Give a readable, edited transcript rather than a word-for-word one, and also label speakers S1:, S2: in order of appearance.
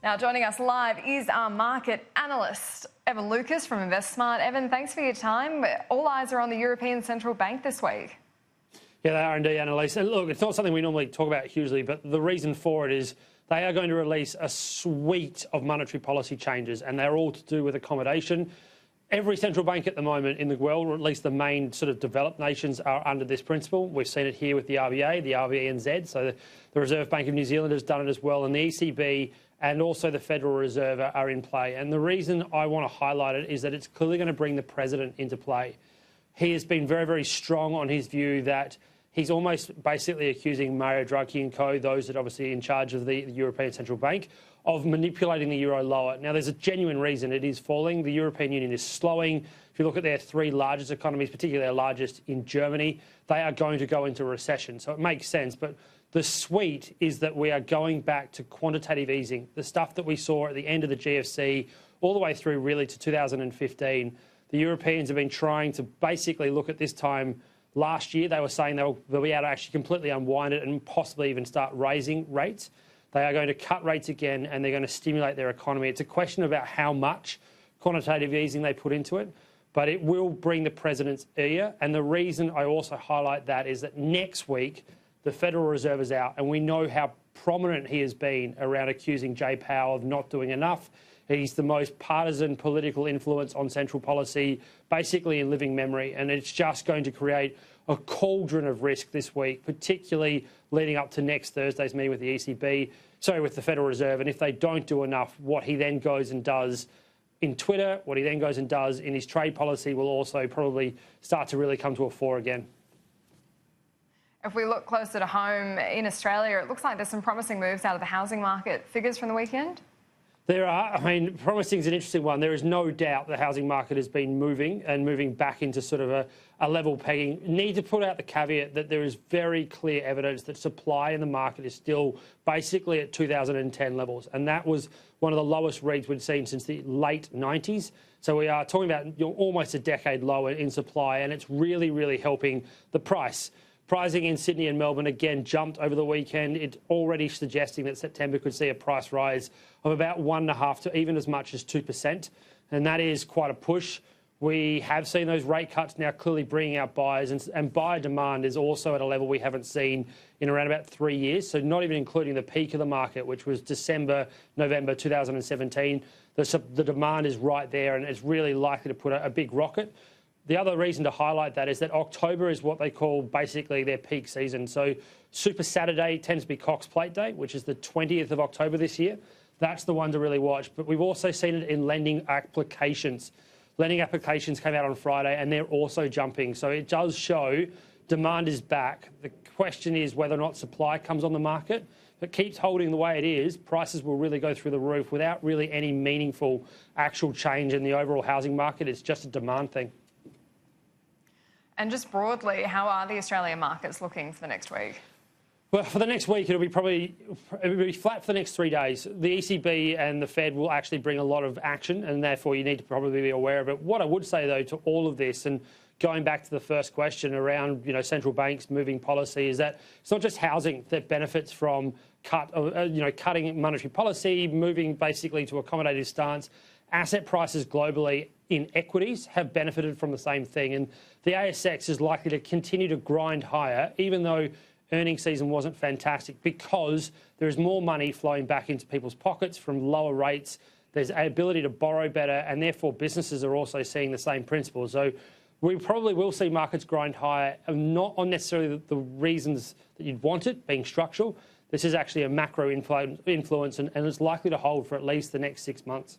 S1: Now, joining us live is our market analyst, Evan Lucas from InvestSmart. Evan, thanks for your time. All eyes are on the European Central Bank this week.
S2: Yeah, they are indeed, Annalise. And look, it's not something we normally talk about hugely, but the reason for it is they are going to release a suite of monetary policy changes, and they're all to do with accommodation. Every central bank at the moment in the world, or at least the main sort of developed nations, are under this principle. We've seen it here with the RBA, the RBNZ, so the Reserve Bank of New Zealand has done it as well, and the ECB and also the Federal Reserve are in play. And the reason I want to highlight it is that it's clearly going to bring the president into play. He has been very, very strong on his view that he's almost basically accusing Mario Draghi and co, those that are obviously in charge of the European Central Bank, of manipulating the euro lower. Now, there's a genuine reason it is falling. The European Union is slowing. If you look at their three largest economies, particularly their largest in Germany, they are going to go into recession. So it makes sense. But the suite is that we are going back to quantitative easing, the stuff that we saw at the end of the GFC, all the way through really to 2015. The Europeans have been trying to basically look at this time. Last year, they were saying they'll be able to actually completely unwind it and possibly even start raising rates. They are going to cut rates again, and they're going to stimulate their economy. It's a question about how much quantitative easing they put into it, but it will bring the president's ear. And the reason I also highlight that is that next week, the Federal Reserve is out, and we know how prominent he has been around accusing Jay Powell of not doing enough. He's the most partisan political influence on central policy, basically in living memory, and it's just going to create a cauldron of risk this week, particularly leading up to next Thursday's meeting with the with the Federal Reserve. And if they don't do enough, what he then goes and does in Twitter, what he then goes and does in his trade policy will also probably start to really come to a fore again.
S1: If we look closer to home in Australia, it looks like there's some promising moves out of the housing market. Figures from the weekend?
S2: There are. I mean, promising is an interesting one. There is no doubt the housing market has been moving back into sort of a level pegging. Need to put out the caveat that there is very clear evidence that supply in the market is still basically at 2010 levels. And that was one of the lowest reads we'd seen since the late 90s. So we are talking about almost a decade lower in supply, and it's really, really helping the price. Pricing in Sydney and Melbourne again jumped over the weekend. It's already suggesting that September could see a price rise of about 1.5% to even as much as 2%. And that is quite a push. We have seen those rate cuts now clearly bringing out buyers, and buyer demand is also at a level we haven't seen in around about 3 years. So not even including the peak of the market, which was November 2017. The demand is right there, and it's really likely to put a big rocket. The other reason to highlight that is that October is what they call basically their peak season. So Super Saturday tends to be Cox Plate Day, which is the 20th of October this year. That's the one to really watch. But we've also seen it in lending applications. Lending applications came out on Friday, and they're also jumping. So it does show demand is back. The question is whether or not supply comes on the market. If it keeps holding the way it is, prices will really go through the roof without really any meaningful actual change in the overall housing market. It's just a demand thing.
S1: And just broadly, how are the Australian markets looking for the next week?
S2: Well, for the next week, it'll be flat for the next 3 days. The ECB and the Fed will actually bring a lot of action, and therefore you need to probably be aware of it. What I would say, though, to all of this, and going back to the first question around central banks moving policy, is that it's not just housing that benefits from cutting monetary policy, moving basically to accommodative stance. Asset prices globally in equities have benefited from the same thing, and the ASX is likely to continue to grind higher, even though earnings season wasn't fantastic, because there is more money flowing back into people's pockets from lower rates. There's an ability to borrow better, and therefore businesses are also seeing the same principle. So we probably will see markets grind higher, not on necessarily the reasons that you'd want it, being structural. This is actually a macro influence, and it's likely to hold for at least the next 6 months.